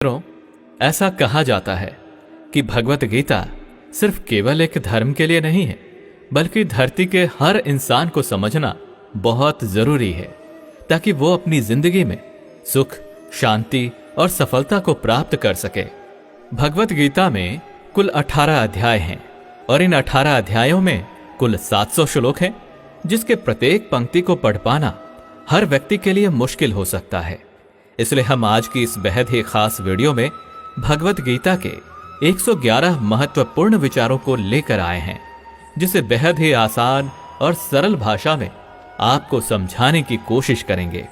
मित्रों, ऐसा कहा जाता है कि भगवत गीता सिर्फ केवल एक धर्म के लिए नहीं है, बल्कि धरती के हर इंसान को समझना बहुत जरूरी है, ताकि वो अपनी जिंदगी में सुख, शांति और सफलता को प्राप्त कर सके। भगवत गीता में कुल 18 अध्याय हैं और इन 18 अध्यायों में कुल 700 श्लोक हैं, जिसके प्रत्येक पंक्ति को पढ़ पाना हर व्यक्ति के लिए मुश्किल हो सकता है। इसलिए हम आज की इस बेहद ही खास वीडियो में भगवत गीता के 111 महत्वपूर्ण विचारों को लेकर आए हैं, जिसे बेहद ही आसान और सरल भाषा में आपको समझाने की कोशिश करेंगे।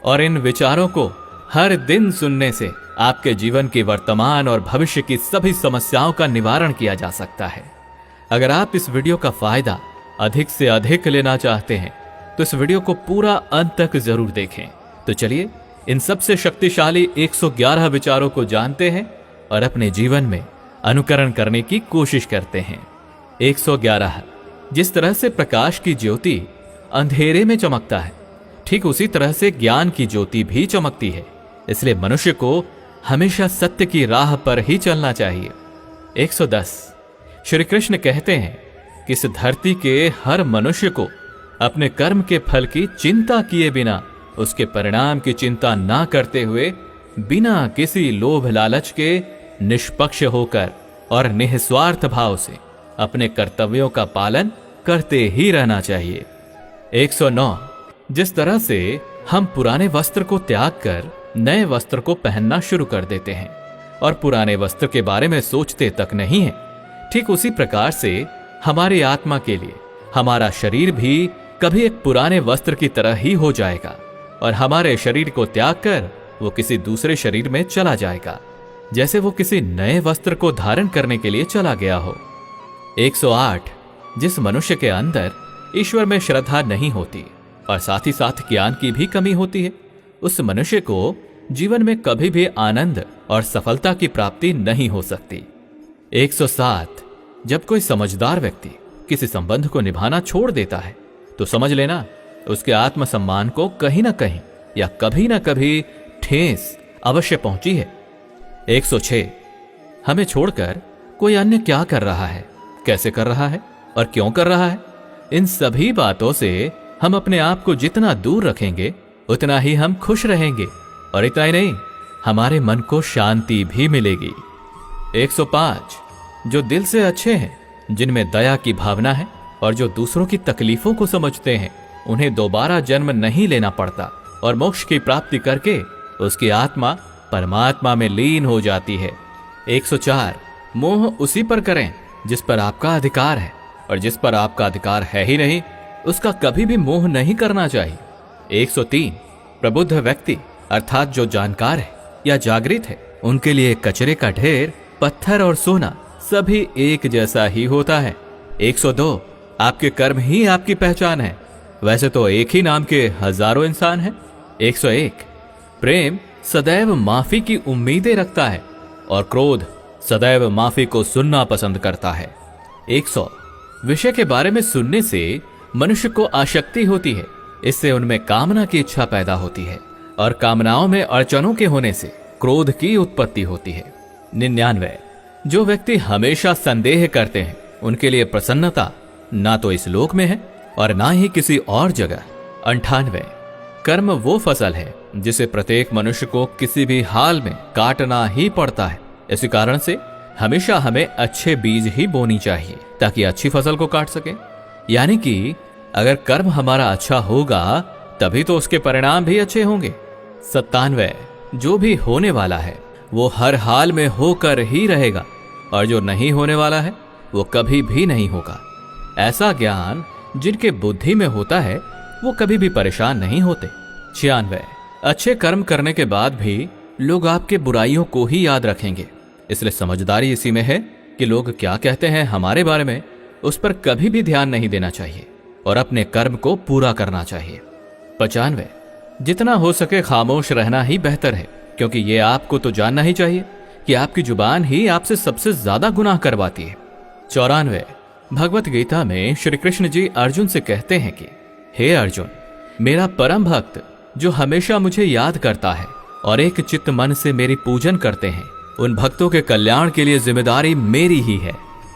और इन विचारों को हर दिन सुनने से आपके जीवन की वर्तमान और भविष्य की सभी समस्याओं का निवारण किया जा सकता है। अगर आप इस वीडियो का फायदा अधिक से अधिक लेना चाहते हैं तो इस वीडियो को पूरा अंत तक जरूर देखें। तो चलिए इन सबसे शक्तिशाली 111 विचारों को जानते हैं और अपने जीवन में अनुकरण करने की कोशिश करते हैं। 111। जिस तरह से प्रकाश की ज्योति अंधेरे में चमकता है, ठीक उसी तरह से ज्ञान की ज्योति भी चमकती है। इसलिए मनुष्य को हमेशा सत्य की राह पर ही चलना चाहिए। 110। श्री कृष्ण कहते हैं कि इस धरती के हर मनुष्य को अपने कर्म के फल की चिंता किए बिना, उसके परिणाम की चिंता ना करते हुए, बिना किसी लोभ लालच के निष्पक्ष होकर और निस्वार्थ भाव से अपने कर्तव्यों का पालन करते ही रहना चाहिए। 109। जिस तरह से हम पुराने वस्त्र को त्याग कर नए वस्त्र को पहनना शुरू कर देते हैं और पुराने वस्त्र के बारे में सोचते तक नहीं है, ठीक उसी प्रकार से हमारी आत्मा के लिए हमारा शरीर भी कभी एक पुराने वस्त्र की तरह ही हो जाएगा और हमारे शरीर को त्याग कर वो किसी दूसरे शरीर में चला जाएगा, जैसे वो किसी नए वस्त्र को धारण करने के लिए चला गया हो। 108। जिस मनुष्य के अंदर ईश्वर में श्रद्धा नहीं होती और साथ ही साथ ज्ञान की भी कमी होती है, उस मनुष्य को जीवन में कभी भी आनंद और सफलता की प्राप्ति नहीं हो सकती। 107। जब कोई समझदार व्यक्ति किसी संबंध को निभाना छोड़ देता है तो समझ लेना उसके आत्मसम्मान को कहीं ना कहीं या कभी ना कभी ठेस अवश्य पहुंची है। 106। हमें छोड़कर कोई अन्य क्या कर रहा है, कैसे कर रहा है और क्यों कर रहा है, इन सभी बातों से हम अपने आप को जितना दूर रखेंगे उतना ही हम खुश रहेंगे और इतना ही नहीं, हमारे मन को शांति भी मिलेगी। 105। जो दिल से अच्छे हैं, जिनमें दया की भावना है और जो दूसरों की तकलीफों को समझते हैं, उन्हें दोबारा जन्म नहीं लेना पड़ता और मोक्ष की प्राप्ति करके उसकी आत्मा परमात्मा में लीन हो जाती है। 104। मोह उसी पर करें जिस पर आपका अधिकार है, और जिस पर आपका अधिकार है ही नहीं उसका कभी भी मोह नहीं करना चाहिए। 103। प्रबुद्ध व्यक्ति अर्थात जो जानकार है या जागृत है, उनके लिए कचरे का ढेर, पत्थर और सोना सभी एक जैसा ही होता है। 102। आपके कर्म ही आपकी पहचान है, वैसे तो एक ही नाम के हजारों इंसान हैं। 101। प्रेम सदैव माफी की उम्मीदें रखता है और क्रोध सदैव माफी को सुनना पसंद करता है। 100। विषय के बारे में सुनने से मनुष्य को आसक्ति होती है, इससे उनमें कामना की इच्छा पैदा होती है और कामनाओं में अड़चनों के होने से क्रोध की उत्पत्ति होती है। 99। जो व्यक्ति हमेशा संदेह करते हैं, उनके लिए प्रसन्नता ना तो इस लोक में है और ना ही किसी और जगह। 98। कर्म वो फसल है जिसे प्रत्येक मनुष्य को किसी भी हाल में काटना ही पड़ता है। इसी कारण से हमेशा हमें अच्छे बीज ही बोनी चाहिए ताकि अच्छी फसल को काट सके। यानी कि अगर कर्म हमारा अच्छा होगा तभी तो उसके परिणाम भी अच्छे होंगे। 97। जो भी होने वाला है वो हर हाल में होकर ही रहेगा और जो नहीं होने वाला है वो कभी भी नहीं होगा। ऐसा ज्ञान जिनके बुद्धि में होता है वो कभी भी परेशान नहीं होते। 96। अच्छे कर्म करने के बाद भी लोग आपके बुराइयों को ही याद रखेंगे, इसलिए समझदारी इसी में है कि लोग क्या कहते हैं हमारे बारे में, उस पर कभी भी ध्यान नहीं देना चाहिए और अपने कर्म को पूरा करना चाहिए। 95। जितना हो सके खामोश रहना ही बेहतर है, क्योंकि ये आपको तो जानना ही चाहिए कि आपकी जुबान ही आपसे सबसे ज्यादा गुनाह करवाती है। 94। भगवत गीता में श्री कृष्ण जी अर्जुन से कहते हैं कि हे अर्जुन, मेरा परम भक्त जो हमेशा मुझे याद करता है और एक चित्त मन से मेरी पूजन करते हैं, उन भक्तों के कल्याण के लिए जिम्मेदारी मेरी ही है।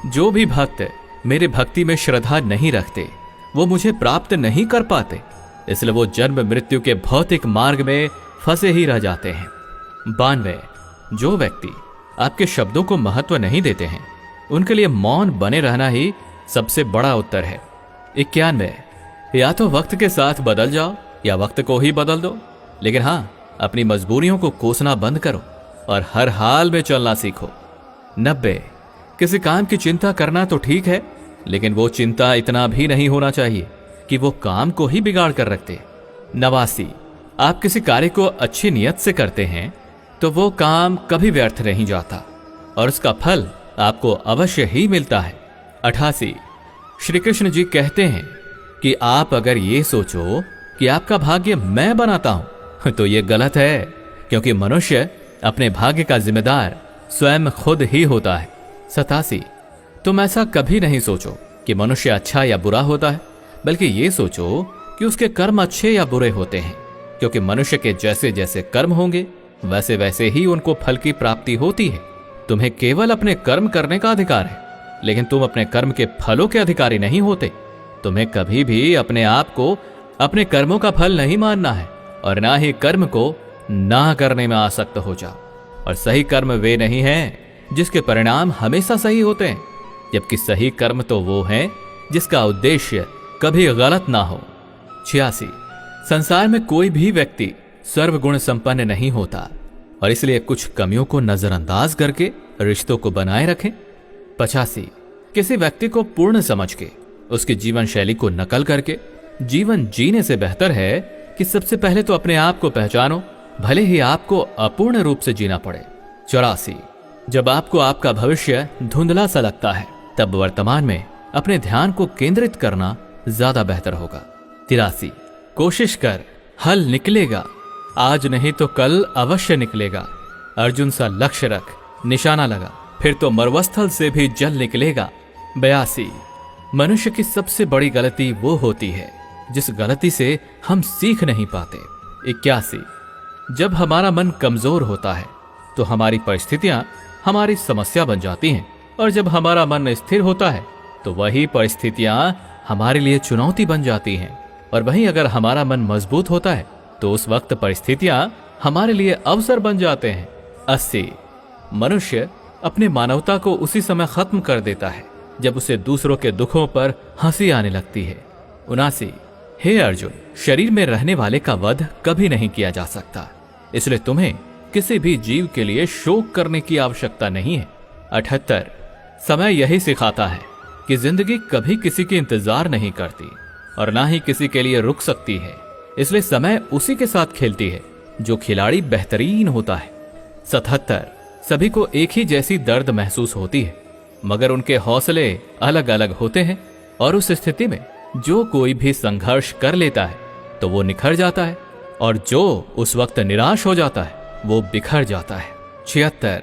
जो भी भक्त मेरे भक्ति में श्रद्धा नहीं रखते वो मुझे प्राप्त नहीं कर पाते, इसलिए वो जन्म मृत्यु के भौतिक मार्ग में फंसे ही रह जाते हैं। 92, जो व्यक्ति आपके शब्दों को महत्व नहीं देते हैं उनके लिए मौन बने रहना ही सबसे बड़ा उत्तर है। 91, या तो वक्त के साथ बदल जाओ या वक्त को ही बदल दो, लेकिन हां, अपनी मजबूरियों को कोसना बंद करो और हर हाल में चलना सीखो। 90, किसी काम की चिंता करना तो ठीक है, लेकिन वो चिंता इतना भी नहीं होना चाहिए कि वो काम को ही बिगाड़ कर रख दे। 89, आप किसी कार्य को अच्छी नियत से करते हैं तो वो काम कभी व्यर्थ नहीं जाता और उसका फल आपको अवश्य ही मिलता है। 88, श्री कृष्ण जी कहते हैं कि आप अगर ये सोचो कि आपका भाग्य मैं बनाता हूं तो ये गलत है, क्योंकि मनुष्य अपने भाग्य का जिम्मेदार स्वयं खुद ही होता है। 87, तुम ऐसा कभी नहीं सोचो कि मनुष्य अच्छा या बुरा होता है, बल्कि ये सोचो कि उसके कर्म अच्छे या बुरे होते हैं, क्योंकि मनुष्य के जैसे जैसे कर्म होंगे वैसे वैसे ही उनको फल की प्राप्ति होती है। तुम्हें केवल अपने कर्म करने का अधिकार है, लेकिन तुम अपने कर्म के फलों के अधिकारी नहीं होते। तुम्हें कभी भी अपने आप को अपने कर्मों का फल नहीं मानना है और ना ही कर्म को ना करने में आसक्त हो जाओ। और सही कर्म वे नहीं हैं जिसके परिणाम हमेशा सही होते हैं, जबकि सही कर्म तो वो है जिसका उद्देश्य कभी गलत ना हो। 86, संसार में कोई भी व्यक्ति सर्वगुण संपन्न नहीं होता और इसलिए कुछ कमियों को नजरअंदाज करके रिश्तों को बनाए रखें। 85, किसी व्यक्ति को पूर्ण समझ के उसकी जीवन शैली को नकल करके जीवन जीने से बेहतर है कि सबसे पहले तो अपने आप को पहचानो, भले ही आपको अपूर्ण रूप से जीना पड़े। 84, जब आपको आपका भविष्य धुंधला सा लगता है तब वर्तमान में अपने ध्यान को केंद्रित करना ज्यादा बेहतर होगा। 83, कोशिश कर, हल निकलेगा, आज नहीं तो कल अवश्य निकलेगा। अर्जुन सा लक्ष्य रख, निशाना लगा, फिर तो मरुस्थल से भी जल निकलेगा। 82, मनुष्य की सबसे बड़ी गलती वो होती है जिस गलती से हम सीख नहीं पाते। 81, जब हमारा मन कमजोर होता है तो हमारी परिस्थितियां हमारी समस्या बन जाती हैं, और जब हमारा मन स्थिर होता है तो वही परिस्थितियां हमारे लिए चुनौती बन जाती हैं, और वहीं अगर हमारा मन मजबूत होता है तो उस वक्त परिस्थितियां हमारे लिए अवसर बन जाते हैं। 80, मनुष्य अपनी मानवता को उसी समय खत्म कर देता है जब उसे दूसरों के दुखों पर हंसी आने लगती है। 79, हे अर्जुन, शरीर में रहने वाले का वध कभी नहीं किया जा सकता, इसलिए तुम्हें किसी भी जीव के लिए शोक करने की आवश्यकता नहीं है। 78, समय यही सिखाता है कि जिंदगी कभी किसी की इंतजार नहीं करती और ना ही किसी के लिए रुक सकती है, इसलिए समय उसी के साथ खेलती है जो खिलाड़ी बेहतरीन होता है। 77, सभी को एक ही जैसी दर्द महसूस होती है, मगर उनके हौसले अलग अलग होते हैं, और उस स्थिति में जो कोई भी संघर्ष कर लेता है तो वो निखर जाता है, और जो उस वक्त निराश हो जाता है वो बिखर जाता है। 76,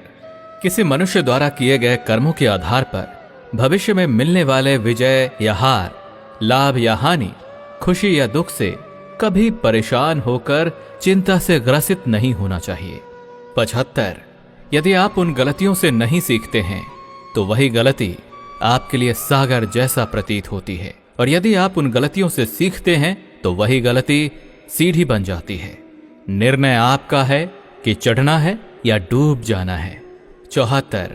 किसी मनुष्य द्वारा किए गए कर्मों के आधार पर भविष्य में मिलने वाले विजय या हार, लाभ या हानि, खुशी या दुख से कभी परेशान होकर चिंता से ग्रसित नहीं होना चाहिए। 75, यदि आप उन गलतियों से नहीं सीखते हैं तो वही गलती आपके लिए सागर जैसा प्रतीत होती है, और यदि आप उन गलतियों से सीखते हैं तो वही गलती सीढ़ी बन जाती है। निर्णय आपका है कि चढ़ना है या डूब जाना है। 74,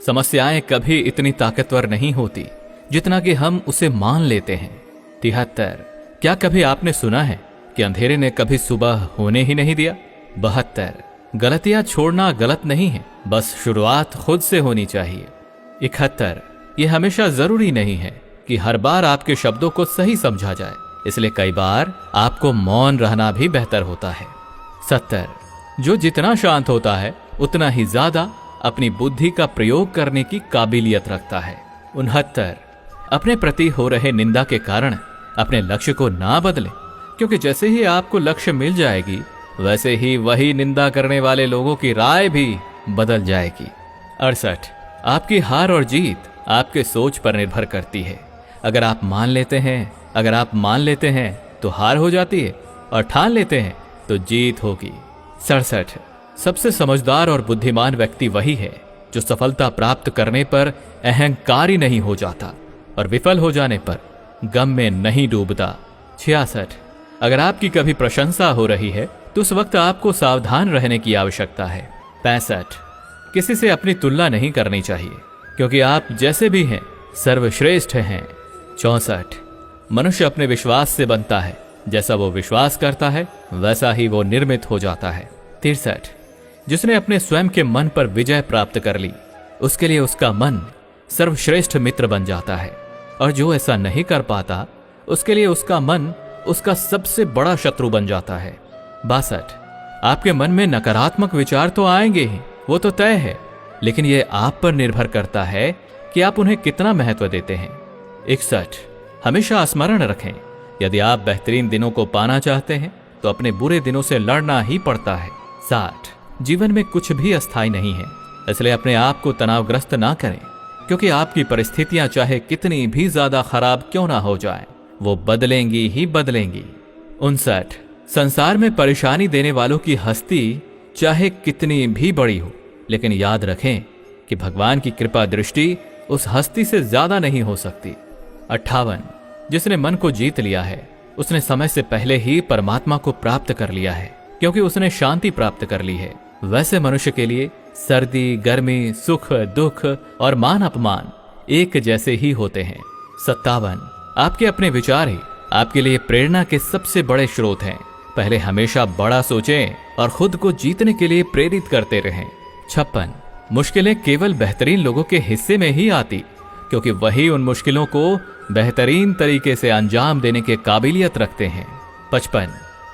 समस्याएं कभी इतनी ताकतवर नहीं होती जितना कि हम उसे मान लेते हैं। 73, क्या कभी आपने सुना है कि अंधेरे ने कभी सुबह होने ही नहीं दिया। 72, गलतियां छोड़ना गलत नहीं है, बस शुरुआत खुद से होनी चाहिए। 71, यह हमेशा जरूरी नहीं है कि हर बार आपके शब्दों को सही समझा जाए, इसलिए कई बार आपको मौन रहना भी बेहतर होता है। 70, जो जितना शांत होता है उतना ही ज्यादा अपनी बुद्धि का प्रयोग करने की काबिलियत रखता है। 69, अपने प्रति हो रहे निंदा के कारण अपने लक्ष्य को ना बदलें, क्योंकि जैसे ही आपको लक्ष्य मिल जाएगी वैसे ही वही निंदा करने वाले लोगों की राय भी बदल जाएगी। 68, आपकी हार और जीत आपके सोच पर निर्भर करती है। अगर आप मान लेते हैं तो हार हो जाती है, और ठान लेते हैं तो जीत होगी। 67, सबसे समझदार और बुद्धिमान व्यक्ति वही है जो सफलता प्राप्त करने पर अहंकारी नहीं हो जाता और विफल हो जाने पर गम में नहीं डूबता। 66। अगर आपकी कभी प्रशंसा हो रही है तो उस वक्त आपको सावधान रहने की आवश्यकता है। 65। किसी से अपनी तुलना नहीं करनी चाहिए क्योंकि आप जैसे भी हैं सर्वश्रेष्ठ हैं। 64। मनुष्य अपने विश्वास से बनता है, जैसा वो विश्वास करता है वैसा ही वो निर्मित हो जाता है। 63। जिसने अपने स्वयं के मन पर विजय प्राप्त कर ली उसके लिए उसका मन सर्वश्रेष्ठ मित्र बन जाता है और जो ऐसा नहीं कर पाता उसके लिए उसका मन उसका सबसे बड़ा शत्रु बन जाता है। 62। आपके मन में नकारात्मक विचार तो आएंगे ही, वो तो तय है, लेकिन यह आप पर निर्भर करता है कि आप उन्हें कितना महत्व देते हैं। 61। हमेशा स्मरण रखें, यदि आप बेहतरीन दिनों को पाना चाहते हैं तो अपने बुरे दिनों से लड़ना ही पड़ता है। 60। जीवन में कुछ भी अस्थायी नहीं है, इसलिए अपने आप को तनावग्रस्त ना करें क्योंकि आपकी परिस्थितियां चाहे कितनी भी ज्यादा खराब क्यों ना हो जाएं, वो बदलेंगी ही बदलेंगी। 59। संसार में परेशानी देने वालों की हस्ती चाहे कितनी भी बड़ी हो, लेकिन याद रखें कि भगवान की कृपा दृष्टि उस हस्ती से ज्यादा नहीं हो सकती। 58। जिसने मन को जीत लिया है उसने समय से पहले ही परमात्मा को प्राप्त कर लिया है क्योंकि उसने शांति प्राप्त कर ली है। वैसे मनुष्य के लिए सर्दी, गर्मी, सुख, दुख और मान अपमान एक जैसे ही होते हैं। 57। आपके अपने विचार ही आपके लिए प्रेरणा के सबसे बड़े स्रोत हैं। पहले हमेशा बड़ा सोचें और खुद को जीतने के लिए प्रेरित करते रहें। 56। मुश्किलें केवल बेहतरीन लोगों के हिस्से में ही आती क्योंकि वही उन मुश्किलों को बेहतरीन तरीके से अंजाम देने के काबिलियत रखते हैं। 55।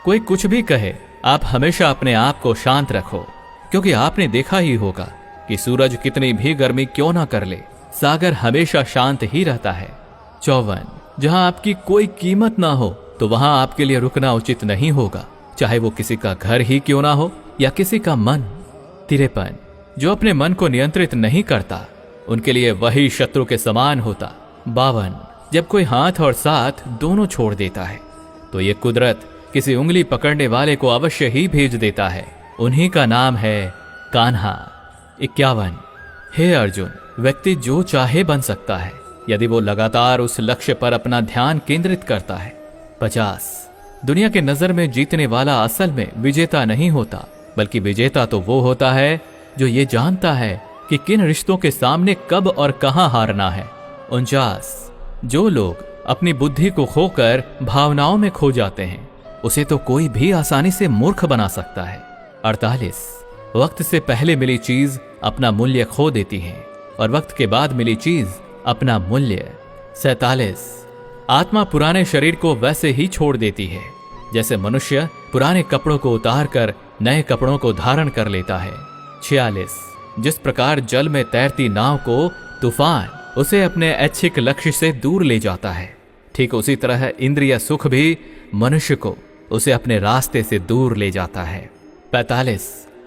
कोई कुछ भी कहे, आप हमेशा अपने आप को शांत रखो क्योंकि आपने देखा ही होगा कि सूरज कितनी भी गर्मी क्यों ना कर ले, सागर हमेशा शांत ही रहता है। 54। जहां आपकी कोई कीमत ना हो तो वहां आपके लिए रुकना उचित नहीं होगा, चाहे वो किसी का घर ही क्यों ना हो या किसी का मन। 53। जो अपने मन को नियंत्रित नहीं करता उनके लिए वही शत्रु के समान होता। 52। जब कोई हाथ और साथ दोनों छोड़ देता है तो ये कुदरत किसी उंगली पकड़ने वाले को अवश्य ही भेज देता है, उन्हीं का नाम है कान्हा। 51। हे अर्जुन, व्यक्ति जो चाहे बन सकता है यदि वो लगातार उस लक्ष्य पर अपना ध्यान केंद्रित करता है। 50। दुनिया के नजर में जीतने वाला असल में विजेता नहीं होता, बल्कि विजेता तो वो होता है जो ये जानता है कि किन रिश्तों के सामने कब और कहां हारना है। 49। जो लोग अपनी बुद्धि को खोकर भावनाओं में खो जाते हैं उसे तो कोई भी आसानी से मूर्ख बना सकता है। 48। वक्त से पहले मिली चीज अपना मूल्य खो देती है और वक्त के बाद मिली चीज अपना मूल्य। 47। आत्मा पुराने शरीर को वैसे ही छोड़ देती है जैसे मनुष्य पुराने कपड़ों को उतार कर नए कपड़ों को धारण कर लेता है। 46। जिस प्रकार जल में तैरती नाव को तूफान उसे अपने ऐच्छिक लक्ष्य से दूर ले जाता है, ठीक उसी तरह इंद्रिय सुख भी मनुष्य को उसे अपने रास्ते से दूर ले जाता है। 45।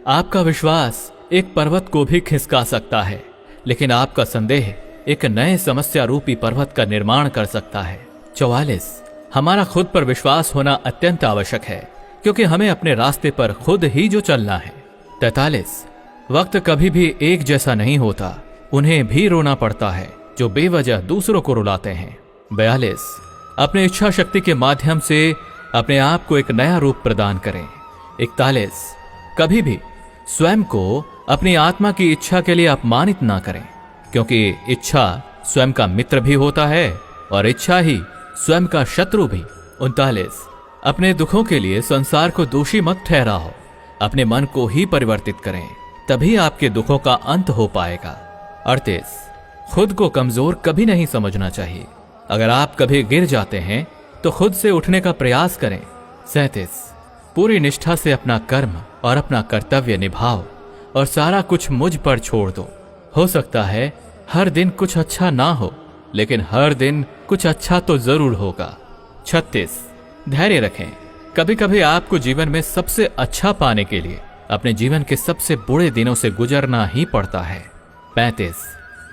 आपका विश्वास एक पर्वत को भी खिसका सकता है, लेकिन आपका संदेह एक नए समस्या रूपी पर्वत का निर्माण कर सकता है। 44। हमारा खुद पर विश्वास होना अत्यंत आवश्यक है क्योंकि हमें अपने रास्ते पर खुद ही जो चलना है। 43। वक्त कभी भी एक जैसा नहीं होता, उन्हें भी रोना पड़ता है जो बेवजह दूसरों को रुलाते हैं। 42। अपने इच्छा शक्ति के माध्यम से अपने आप को एक नया रूप प्रदान करें। 41। कभी भी स्वयं को अपनी आत्मा की इच्छा के लिए अपमानित ना करें क्योंकि इच्छा स्वयं का मित्र भी होता है और इच्छा ही स्वयं का शत्रु भी। 39। अपने दुखों के लिए संसार को दोषी मत ठहराओ, अपने मन को ही परिवर्तित करें, तभी आपके दुखों का अंत हो पाएगा। 38। खुद को कमजोर कभी नहीं समझना चाहिए, अगर आप कभी गिर जाते हैं तो खुद से उठने का प्रयास करें। 37। पूरी निष्ठा से अपना कर्म और अपना कर्तव्य निभाओ और सारा कुछ मुझ पर छोड़ दो। हो सकता है हर दिन कुछ अच्छा ना हो, लेकिन हर दिन कुछ अच्छा तो जरूर होगा। 36। धैर्य रखें, कभी कभी आपको जीवन में सबसे अच्छा पाने के लिए अपने जीवन के सबसे बुरे दिनों से गुजरना ही पड़ता है। 35।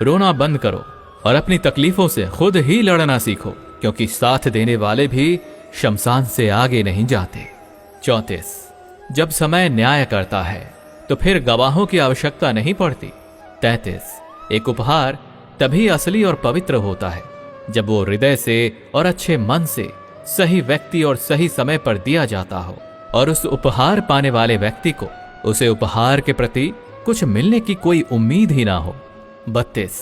रोना बंद करो और अपनी तकलीफों से खुद ही लड़ना सीखो क्योंकि साथ देने वाले भी शमशान से आगे नहीं जाते। 34। जब समय न्याय करता है तो फिर गवाहों की आवश्यकता नहीं पड़ती। 33 एक उपहार तभी असली और पवित्र होता है जब वो हृदय से और अच्छे मन से सही व्यक्ति और सही समय पर दिया जाता हो और उस उपहार पाने वाले व्यक्ति को उसे उपहार के प्रति कुछ मिलने की कोई उम्मीद ही ना हो। 32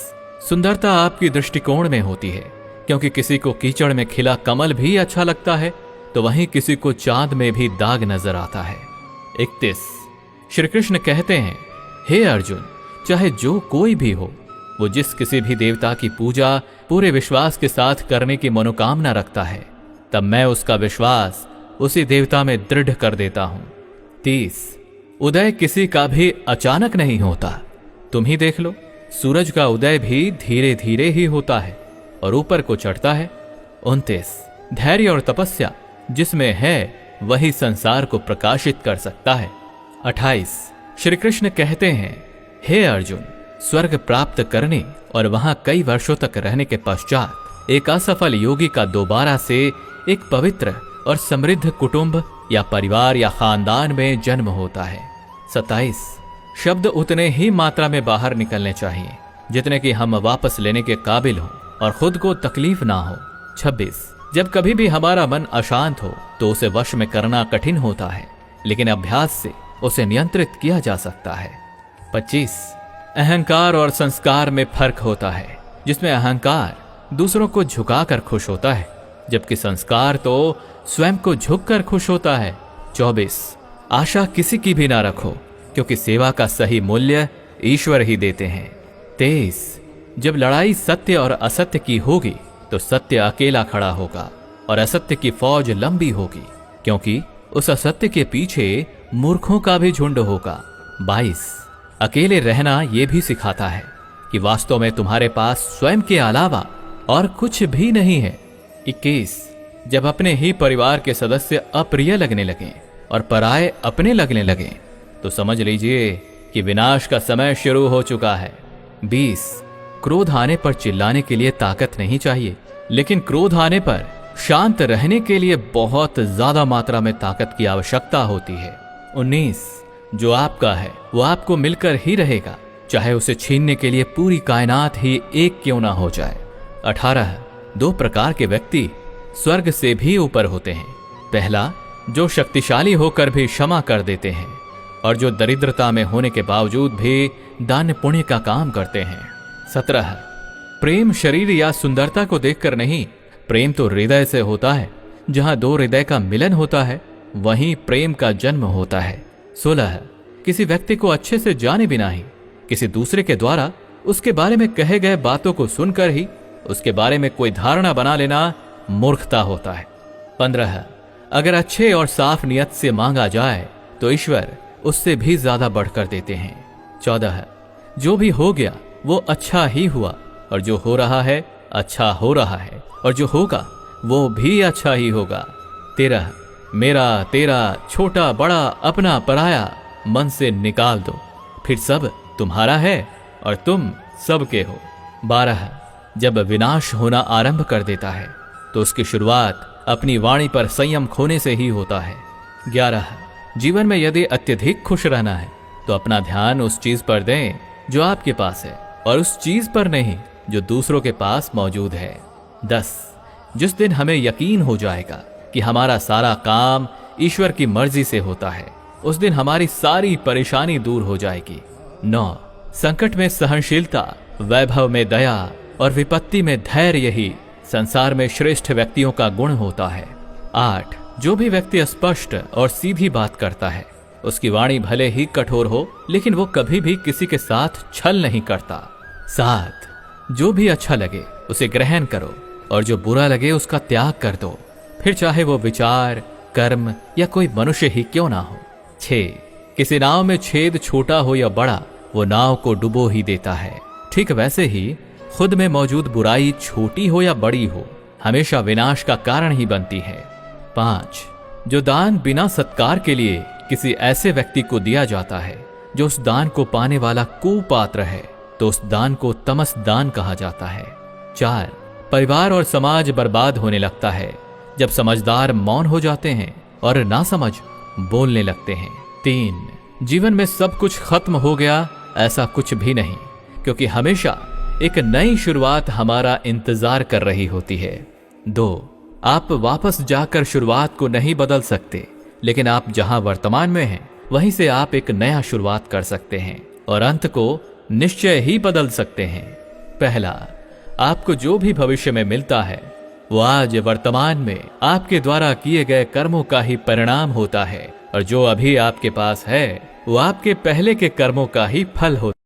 सुंदरता आपकी दृष्टिकोण में होती है, क्योंकि किसी को कीचड़ में खिला कमल भी अच्छा लगता है तो वहीं किसी को चांद में भी दाग नजर आता है। 31 श्री कृष्ण कहते हैं, हे अर्जुन, चाहे जो कोई भी हो, वो जिस किसी भी देवता की पूजा पूरे विश्वास के साथ करने की मनोकामना रखता है, तब मैं उसका विश्वास उसी देवता में दृढ़ कर देता हूं। 30 उदय किसी का भी अचानक नहीं होता। तुम ही देख लो, सूरज का उदय भी धीरे धीरे ही होता है और ऊपर को चढ़ता है। 29 धैर्य और तपस्या जिसमें है वही संसार को प्रकाशित कर सकता है। 28 श्री कृष्ण कहते हैं, हे अर्जुन, स्वर्ग प्राप्त करने और वहां कई वर्षों तक रहने के पश्चात एक असफल योगी का दोबारा से एक पवित्र और समृद्ध कुटुंब या परिवार या खानदान में जन्म होता है। 27 शब्द उतने ही मात्रा में बाहर निकलने चाहिए जितने कि हम वापस लेने के काबिल हों और खुद को तकलीफ ना हो। 26 जब कभी भी हमारा मन अशांत हो तो उसे वश में करना कठिन होता है, लेकिन अभ्यास से उसे नियंत्रित किया जा सकता है। 25 अहंकार और संस्कार में फर्क होता है, जिसमें अहंकार दूसरों को झुकाकर खुश होता है जबकि संस्कार तो स्वयं को झुककर खुश होता है। 24 आशा किसी की भी ना रखो, क्योंकि सेवा का सही मूल्य ईश्वर ही देते हैं। 23 जब लड़ाई सत्य और असत्य की होगी तो सत्य अकेला खड़ा होगा और असत्य की फौज लंबी होगी, क्योंकि उस असत्य के पीछे मूर्खों का भी झुंड होगा। 22 अकेले रहना यह भी सिखाता है कि वास्तव में तुम्हारे पास स्वयं के अलावा और कुछ भी नहीं है। 21 जब अपने ही परिवार के सदस्य अप्रिय लगने लगे और पराये अपने लगने लगे तो समझ लीजिए कि विनाश का समय शुरू हो चुका है। 20 क्रोध आने पर चिल्लाने के लिए ताकत नहीं चाहिए, लेकिन क्रोध आने पर शांत रहने के लिए बहुत ज्यादा मात्रा में ताकत की आवश्यकता होती है। 19 जो आपका है वो आपको मिलकर ही रहेगा, चाहे उसे छीनने के लिए पूरी कायनात ही एक क्यों ना हो जाए। 18 दो प्रकार के व्यक्ति स्वर्ग से भी ऊपर होते हैं। पहला, जो शक्तिशाली होकर भी क्षमा कर देते हैं और जो दरिद्रता में होने के बावजूद भी दान पुण्य का काम करते हैं। 17 प्रेम शरीर या सुंदरता को देखकर नहीं, प्रेम तो हृदय से होता है। जहां दो हृदय का मिलन होता है वहीं प्रेम का जन्म होता है। 16 किसी व्यक्ति को अच्छे से जाने बिना ही किसी दूसरे के द्वारा उसके बारे में कहे गए बातों को सुनकर ही उसके बारे में कोई धारणा बना लेना मूर्खता होता है। 15 अगर अच्छे और साफ नियत से मांगा जाए तो ईश्वर उससे भी ज्यादा बढ़कर देते हैं। 14 जो भी हो गया वो अच्छा ही हुआ और जो हो रहा है अच्छा हो रहा है और जो होगा वो भी अच्छा ही होगा। 13 मेरा तेरा छोटा बड़ा अपना पराया मन से निकाल दो, फिर सब तुम्हारा है और तुम सबके हो। 12 जब विनाश होना आरंभ कर देता है तो उसकी शुरुआत अपनी वाणी पर संयम खोने से ही होता है। 11 जीवन में यदि अत्यधिक खुश रहना है तो अपना ध्यान उस चीज पर दें जो आपके पास है और उस चीज पर नहीं जो दूसरों के पास मौजूद है। 10 जिस दिन हमें यकीन हो जाएगा कि हमारा सारा काम ईश्वर की मर्जी से होता है, उस दिन हमारी सारी परेशानी दूर हो जाएगी। 9 संकट में सहनशीलता, वैभव में दया और विपत्ति में धैर्य ही संसार में श्रेष्ठ व्यक्तियों का गुण होता है। 8 जो भी व्यक्ति स्पष्ट और सीधी बात करता है उसकी वाणी भले ही कठोर हो लेकिन वो कभी भी किसी के साथ छल नहीं करता। 7 जो भी अच्छा लगे उसे ग्रहण करो और जो बुरा लगे उसका त्याग कर दो, फिर चाहे वो विचार, कर्म या कोई मनुष्य ही क्यों ना हो। 6 किसी नाव में छेद छोटा हो या बड़ा वो नाव को डुबो ही देता है, ठीक वैसे ही खुद में मौजूद बुराई छोटी हो या बड़ी हो हमेशा विनाश का कारण ही बनती है। 5 जो दान बिना सत्कार के लिए किसी ऐसे व्यक्ति को दिया जाता है जो उस दान को पाने वाला कुपात्र है तो उस दान को तमस दान कहा जाता है। 4 परिवार और समाज बर्बाद होने लगता है जब समझदार मौन हो जाते हैं और नासमझ बोलने लगते हैं। 3 जीवन में सब कुछ खत्म हो गया, ऐसा कुछ भी नहीं, क्योंकि हमेशा एक नई शुरुआत हमारा इंतजार कर रही होती है। 2, आप वापस जाकर शुरुआत को नहीं बदल सकते, लेकिन आप जहां वर्तमान में हैं वहीं से आप एक नया शुरुआत कर सकते हैं और अंत को निश्चय ही बदल सकते हैं। पहला, आपको जो भी भविष्य में मिलता है वो आज वर्तमान में आपके द्वारा किए गए कर्मों का ही परिणाम होता है, और जो अभी आपके पास है वो आपके पहले के कर्मों का ही फल होता है।